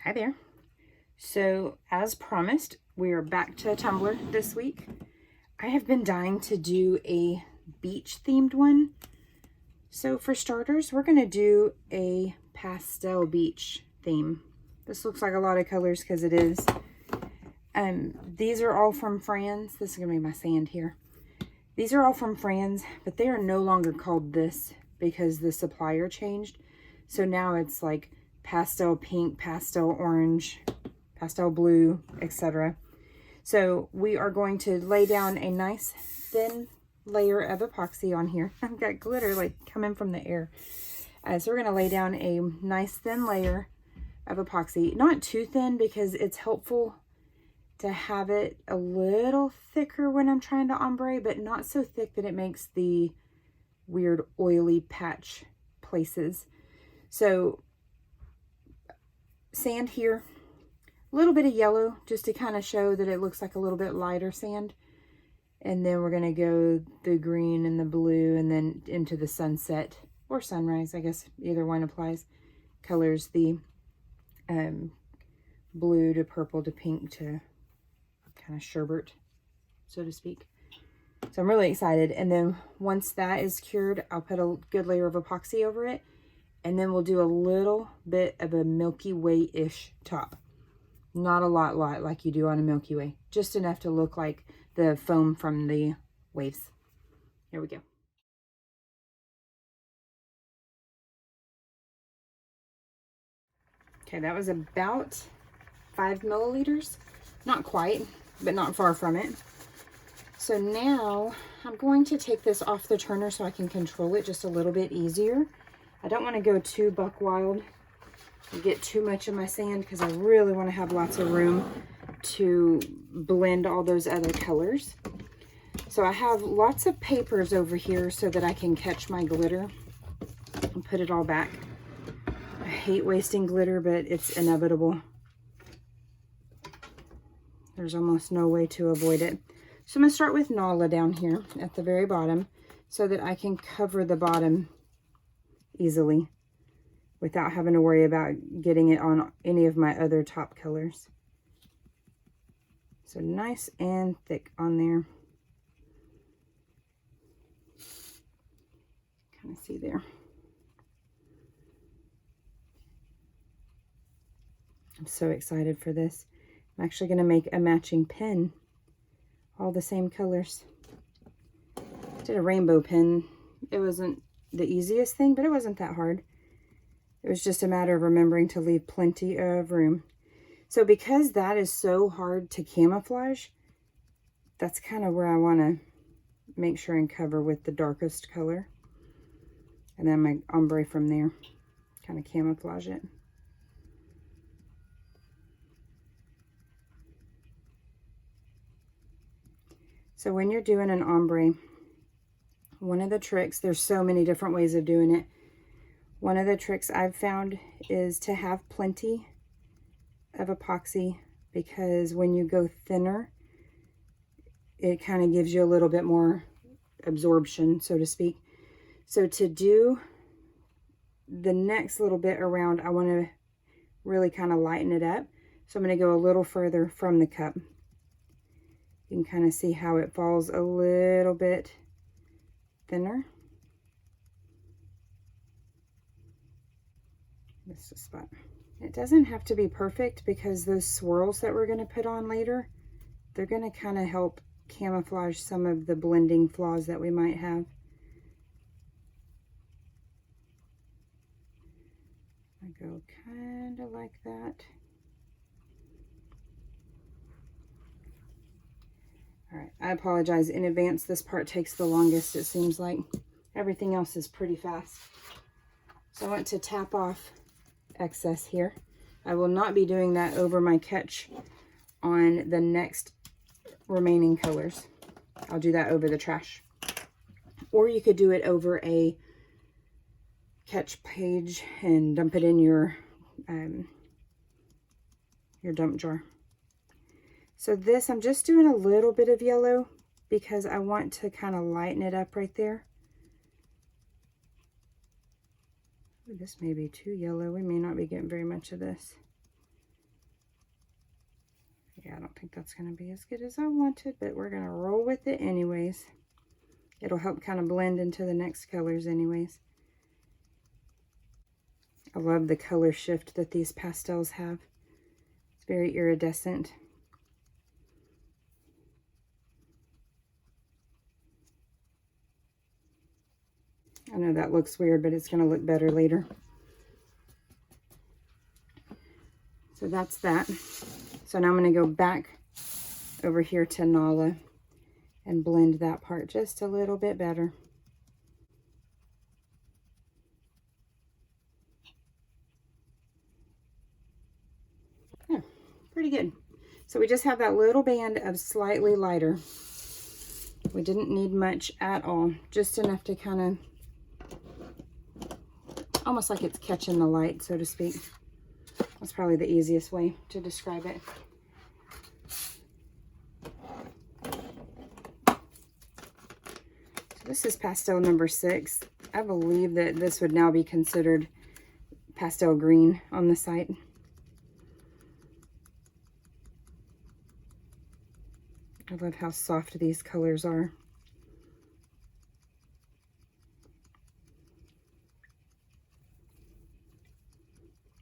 Hi there. So as promised, we are back to a tumbler this week. I have been dying to do a beach themed one. So for starters, we're going to do a pastel beach theme. This looks like a lot of colors because it is. These are all from Franz. This is going to be my sand here. These are all from Franz, but they are no longer called this because the supplier changed. So now it's like pastel pink, pastel orange, pastel blue, etc. So we are going to lay down a nice thin layer of epoxy on here. I've got glitter like coming from the air. So we're going to lay down a nice thin layer of epoxy. Not too thin because it's helpful to have it a little thicker when I'm trying to ombre, but not so thick that it makes the weird oily patch places. So sand here, a little bit of yellow just to kind of show that it looks like a little bit lighter sand. And then we're going to go the green and the blue and then into the sunset or sunrise, I guess either one applies. Colors the blue to purple to pink to kind of sherbet, so to speak. So I'm really excited. And then once that is cured, I'll put a good layer of epoxy over it. And then we'll do a little bit of a Milky Way-ish top. Not a lot like you do on a Milky Way. Just enough to look like the foam from the waves. Here we go. Okay, that was about 5 milliliters. Not quite, but not far from it. So now I'm going to take this off the turner so I can control it just a little bit easier. I don't want to go too buck wild and get too much of my sand because I really want to have lots of room to blend all those other colors. So I have lots of papers over here so that I can catch my glitter and put it all back. I hate wasting glitter, but it's inevitable. There's almost no way to avoid it. So I'm going to start with Nala down here at the very bottom so that I can cover the bottom easily without having to worry about getting it on any of my other top colors. So nice and thick on there. Kind of see there. I'm so excited for this. I'm actually going to make a matching pen, all the same colors. I did a rainbow pen. It wasn't the easiest thing, but it wasn't that hard. It was just a matter of remembering to leave plenty of room. So because that is so hard to camouflage, that's kind of where I want to make sure and cover with the darkest color. And then my ombre from there, kind of camouflage it. So when you're doing an ombre, one of the tricks, there's so many different ways of doing it. One of the tricks I've found is to have plenty of epoxy because when you go thinner, it kind of gives you a little bit more absorption, so to speak. So to do the next little bit around, I want to really kind of lighten it up. So I'm going to go a little further from the cup. You can kind of see how it falls a little bit thinner. This is the spot. It doesn't have to be perfect because those swirls that we're going to put on later, they're going to kind of help camouflage some of the blending flaws that we might have. I go kind of like that. All right, I apologize in advance. This part takes the longest, it seems like. Everything else is pretty fast. So I want to tap off excess here. I will not be doing that over my catch on the next remaining colors. I'll do that over the trash. Or you could do it over a catch page and dump it in your dump jar. So this, I'm just doing a little bit of yellow because I want to kind of lighten it up right there. Ooh, this may be too yellow. We may not be getting very much of this. Yeah, I don't think that's going to be as good as I wanted, but we're going to roll with it anyways. It'll help kind of blend into the next colors anyways. I love the color shift that these pastels have. It's very iridescent. I know that looks weird, but it's going to look better later. So that's that. So now I'm going to go back over here to Nala and blend that part just a little bit better. Yeah, pretty good. So we just have that little band of slightly lighter. We didn't need much at all, just enough to kind of, almost like it's catching the light, so to speak. That's probably the easiest way to describe it. So this is pastel number 6. I believe that this would now be considered pastel green on the site. I love how soft these colors are.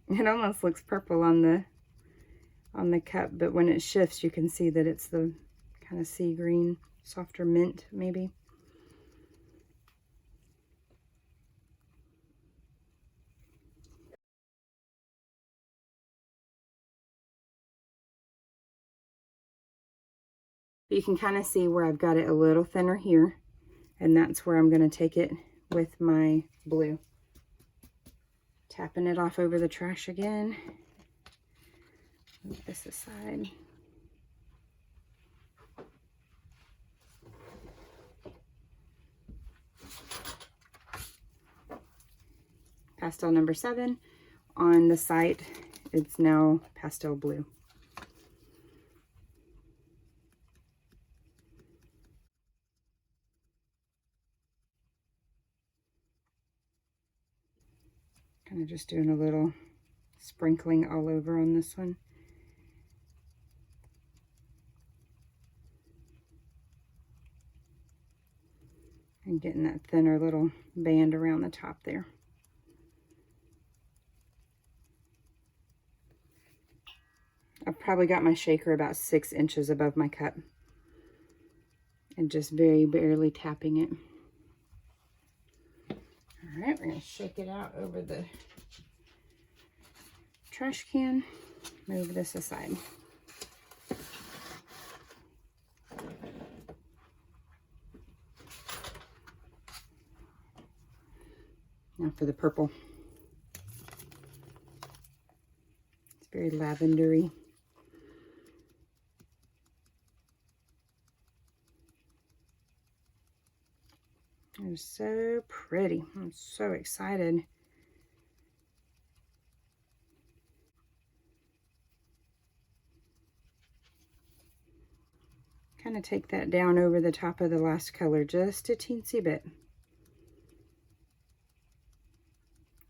It almost looks purple on the cup, but when it shifts, you can see that it's the kind of sea green, softer mint, maybe. But you can kind of see where I've got it a little thinner here, and that's where I'm going to take it with my blue. Tapping it off over the trash again. Move this aside. Pastel number 7. On the site, it's now pastel blue. Kind of just doing a little sprinkling all over on this one. And getting that thinner little band around the top there. I've probably got my shaker about 6 inches above my cup. And just very barely tapping it. All right, we're going to shake it out over the trash can. Move this aside. Now for the purple. It's very lavendery. It's so pretty. I'm so excited. Kind of take that down over the top of the last color just a teensy bit.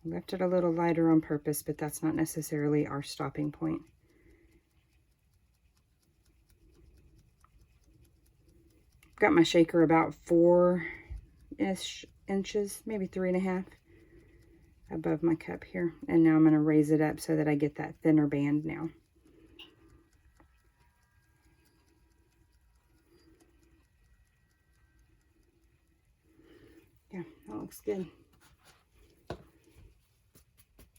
Left it a little lighter on purpose, but that's not necessarily our stopping point. Got my shaker about 4-ish inches, maybe 3.5 above my cup here. And now I'm going to raise it up so that I get that thinner band now. Yeah, that looks good.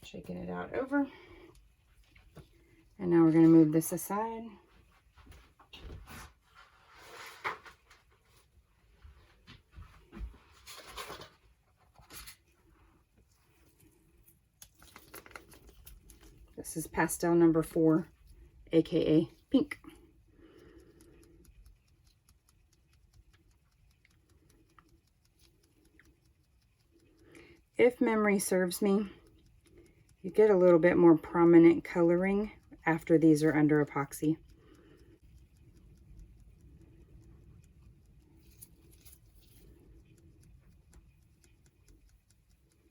Shaking it out over. And now we're going to move this aside. This is pastel number 4, aka pink. If memory serves me, you get a little bit more prominent coloring after these are under epoxy.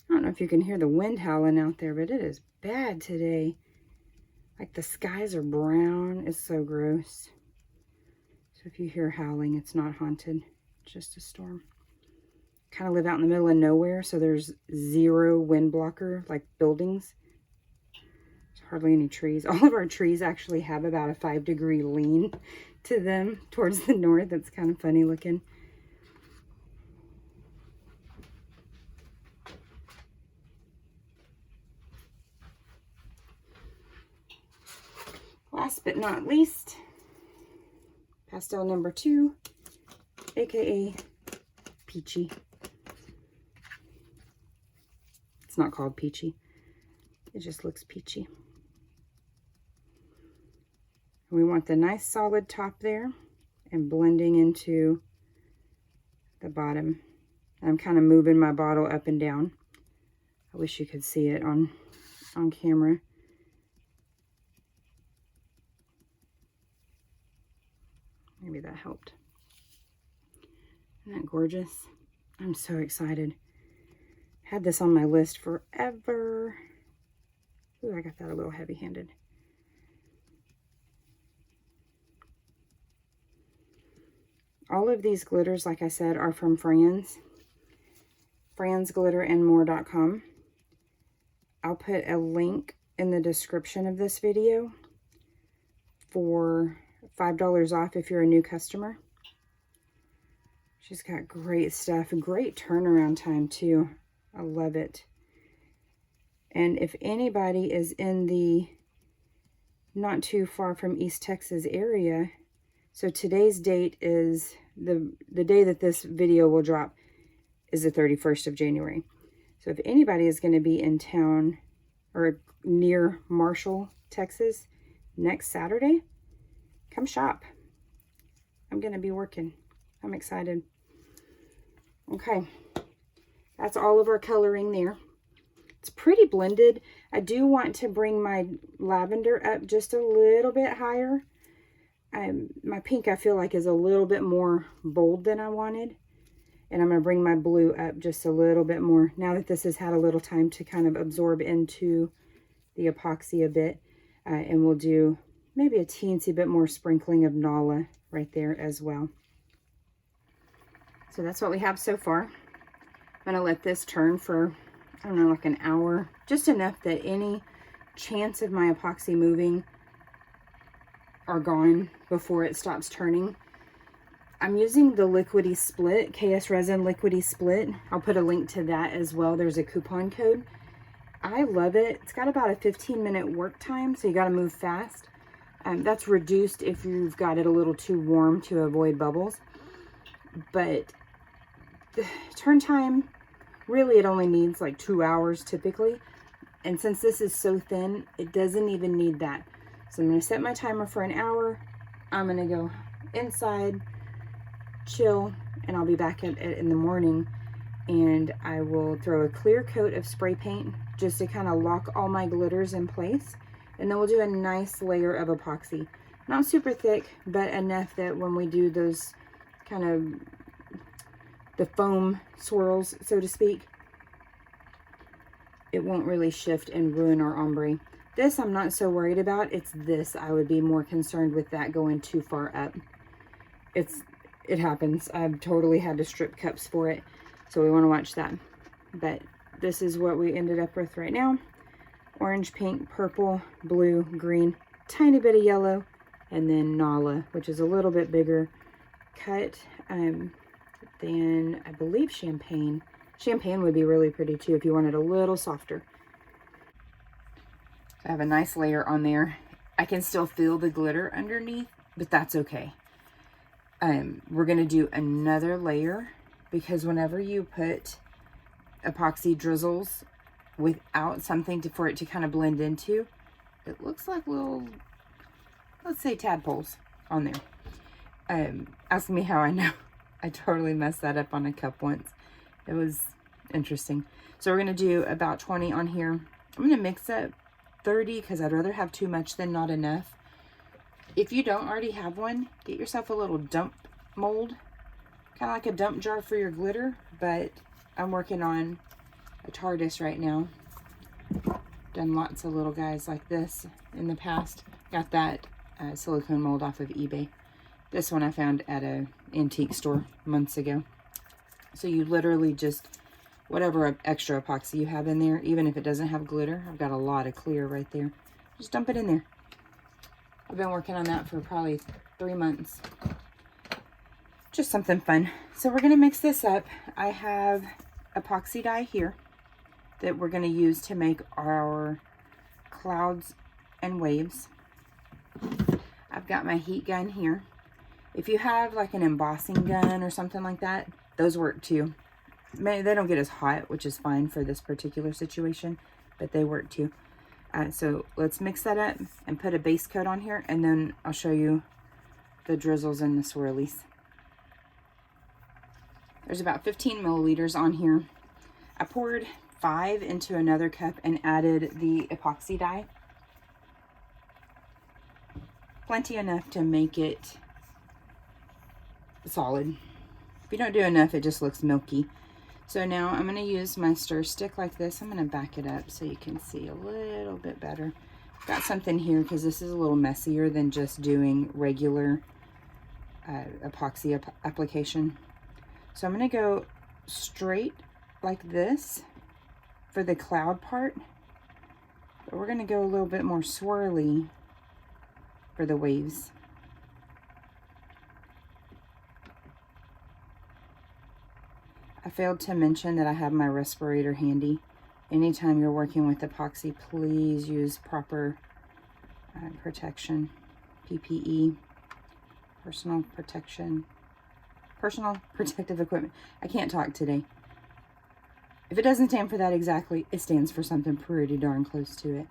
I don't know if you can hear the wind howling out there, but it is bad today. Like the skies are brown. It's so gross. So if you hear howling, it's not haunted. It's just a storm. Kind of live out in the middle of nowhere, so there's zero wind blocker, like buildings. There's hardly any trees. All of our trees actually have about a 5-degree lean to them towards the north. That's kind of funny looking. Last but not least, pastel number 2, aka Peachy. It's not called Peachy. It just looks peachy. We want the nice solid top there and blending into the bottom. I'm kind of moving my bottle up and down. I wish you could see it on camera. Maybe that helped. Isn't that gorgeous? I'm so excited. Had this on my list forever. Ooh, I got that a little heavy-handed. All of these glitters, like I said, are from Franz. FranzGlitterandMore.com. I'll put a link in the description of this video for $5 off if you're a new customer. She's got great stuff, great turnaround time too. I love it. And if anybody is in the not too far from East Texas area, so today's date is the day that this video will drop is the 31st of January. So if anybody is going to be in town or near Marshall, Texas next Saturday, come shop. I'm going to be working. I'm excited. Okay. That's all of our coloring there. It's pretty blended. I do want to bring my lavender up just a little bit higher. My pink I feel like is a little bit more bold than I wanted. And I'm going to bring my blue up just a little bit more now that this has had a little time to kind of absorb into the epoxy a bit. And we'll do maybe a teensy bit more sprinkling of Nala right there as well. So that's what we have so far. I'm going to let this turn for, I don't know, like an hour. Just enough that any chance of my epoxy moving are gone before it stops turning. I'm using the Liquidy Split, KS Resin Liquidy Split. I'll put a link to that as well. There's a coupon code. I love it. It's got about a 15-minute work time, so you got to move fast. That's reduced if you've got it a little too warm to avoid bubbles. But the turn time, really it only needs like 2 hours typically. And since this is so thin, it doesn't even need that. So I'm going to set my timer for an hour. I'm going to go inside, chill, and I'll be back in the morning. And I will throw a clear coat of spray paint just to kind of lock all my glitters in place. And then we'll do a nice layer of epoxy. Not super thick, but enough that when we do those kind of the foam swirls, so to speak, it won't really shift and ruin our ombre. This I'm not so worried about. It's this I would be more concerned with, that going too far up. It happens. I've totally had to strip cups for it, so we want to watch that. But this is what we ended up with right now. Orange, pink, purple, blue, green, tiny bit of yellow, and then Nala, which is a little bit bigger cut than I believe champagne. Champagne would be really pretty too if you wanted a little softer. I have a nice layer on there. I can still feel the glitter underneath, but that's okay. We're going to do another layer because whenever you put epoxy drizzles without something for it to kind of blend into, it looks like little, let's say, tadpoles on there. Ask me how I know. I totally messed that up on a cup once. It was interesting. So we're going to do about 20 on here. I'm going to mix up 30 because I'd rather have too much than not enough. If you don't already have one, get yourself a little dump mold, kind of like a dump jar for your glitter, but I'm working on a TARDIS right now. Done lots of little guys like this in the past. Got that silicone mold off of eBay. This one I found at a antique store months ago. So you literally just, whatever extra epoxy you have in there, even if it doesn't have glitter, I've got a lot of clear right there, just dump it in there. I've been working on that for probably 3 months. Just something fun. So we're going to mix this up. I have epoxy dye here that we're going to use to make our clouds and waves. I've got my heat gun here. If you have like an embossing gun or something like that, those work too. They don't get as hot, which is fine for this particular situation, but they work too. So let's mix that up and put a base coat on here, and then I'll show you the drizzles and the swirlies. There's about 15 milliliters on here. I poured 5 into another cup and added the epoxy dye. Plenty enough to make it solid. If you don't do enough, it just looks milky. So now I'm going to use my stir stick like this. I'm going to back it up so you can see a little bit better. Got something here because this is a little messier than just doing regular epoxy application. So I'm going to go straight like this for the cloud part, but we're going to go a little bit more swirly for the waves. I failed to mention that I have my respirator handy. Anytime you're working with epoxy, please use proper protection, PPE, personal protective equipment. I can't talk today. If it doesn't stand for that exactly, it stands for something pretty darn close to it.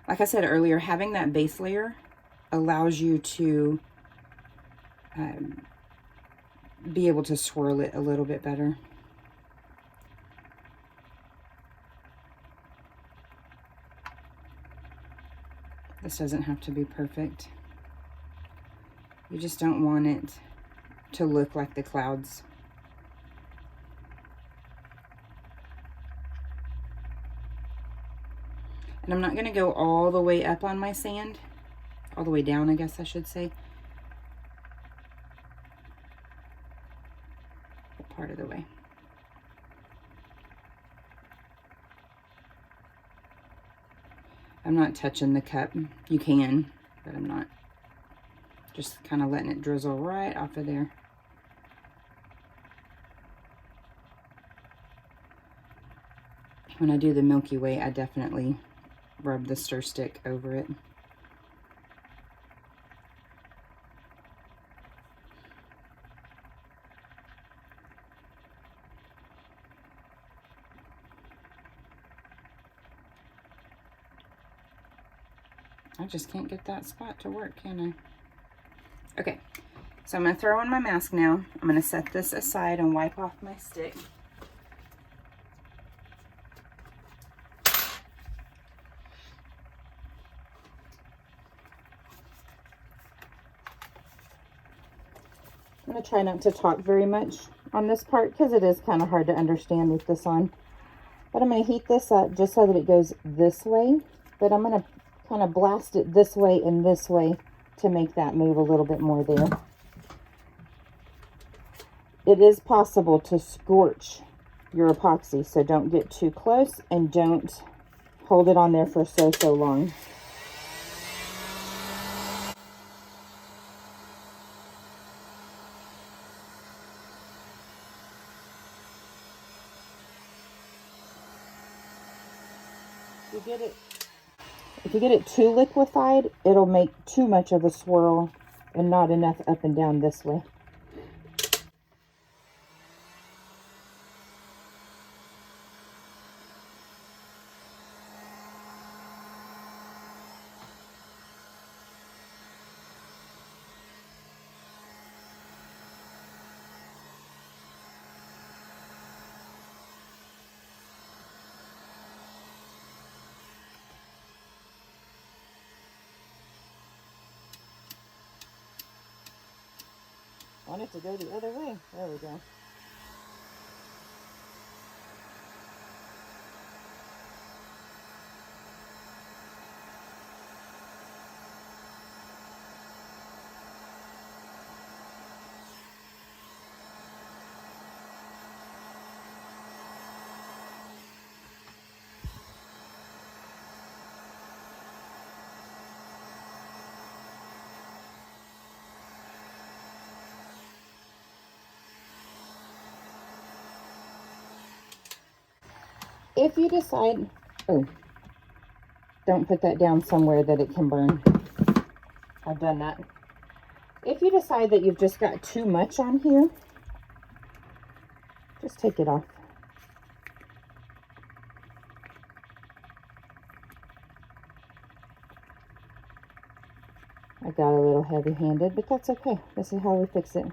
Like I said earlier, having that base layer allows you to be able to swirl it a little bit better. This doesn't have to be perfect. You just don't want it to look like the clouds. And I'm not going to go all the way up on my sand. All the way down, I guess I should say. Part of the way. I'm not touching the cup. You can, but I'm not. Just kind of letting it drizzle right off of there. When I do the Milky Way, I definitely rub the stir stick over it. I just can't get that spot to work, can I? Okay, so I'm going to throw on my mask now. I'm going to set this aside and wipe off my stick. I'm going to try not to talk very much on this part because it is kind of hard to understand with this on. But I'm going to heat this up just so that it goes this way. But I'm going to kind of blast it this way and this way to make that move a little bit more there. It is possible to scorch your epoxy, so don't get too close and don't hold it on there for so long. If you get it too liquefied, it'll make too much of a swirl and not enough up and down this way. Want it to go the other way. There we go. If you decide, oh, don't put that down somewhere that it can burn. I've done that. If you decide that you've just got too much on here, just take it off. I got a little heavy-handed, but that's okay. This is how we fix it.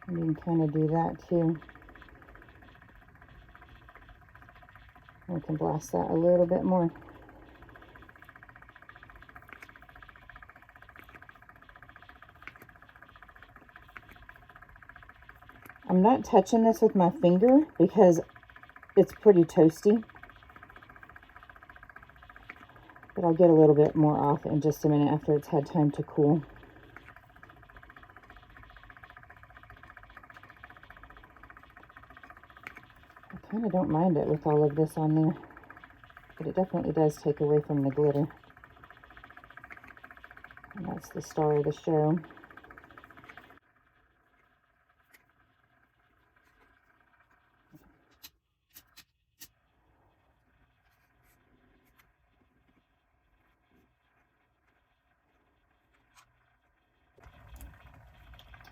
And you can kind of do that too. We can blast that a little bit more. I'm not touching this with my finger because it's pretty toasty. But I'll get a little bit more off in just a minute after it's had time to cool. I kind of don't mind it with all of this on there, but it definitely does take away from the glitter. And that's the star of the show.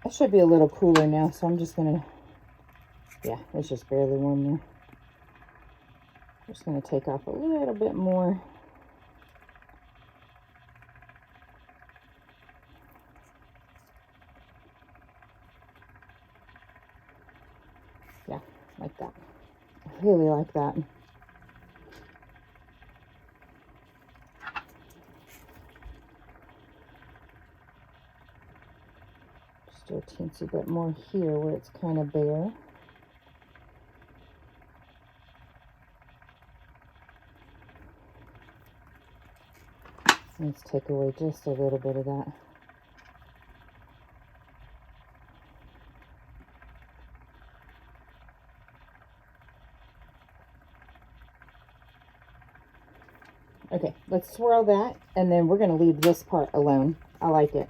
It should be a little cooler now, so I'm just gonna, yeah, it's just barely warm there. Just gonna take off a little bit more. Yeah, like that. I really like that. Just do a teensy bit more here where it's kind of bare. Let's take away just a little bit of that. Okay, let's swirl that, and then we're going to leave this part alone. I like it.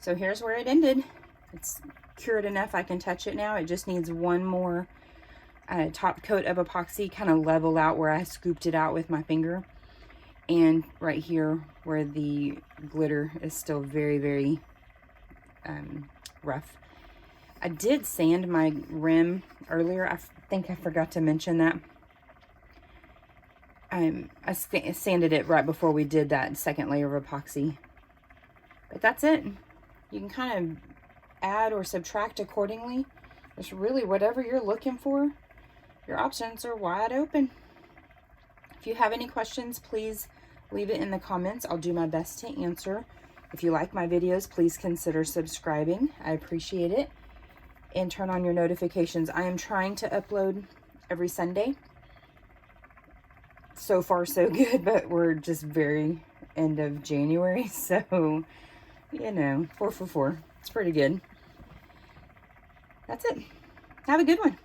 So here's where it ended. It's cured enough I can touch it now. It just needs one more top coat of epoxy, kind of level out where I scooped it out with my finger. And right here where the glitter is still very, very rough. I did sand my rim earlier. I think I forgot to mention that. I sanded it right before we did that second layer of epoxy. But that's it. You can kind of add or subtract accordingly. It's really whatever you're looking for. Your options are wide open. If you have any questions, please leave it in the comments. I'll do my best to answer. If you like my videos, please consider subscribing. I appreciate it. And turn on your notifications. I am trying to upload every Sunday. So far, so good, but we're just very end of January, so you know, 4 for 4. It's pretty good. That's it. Have a good one.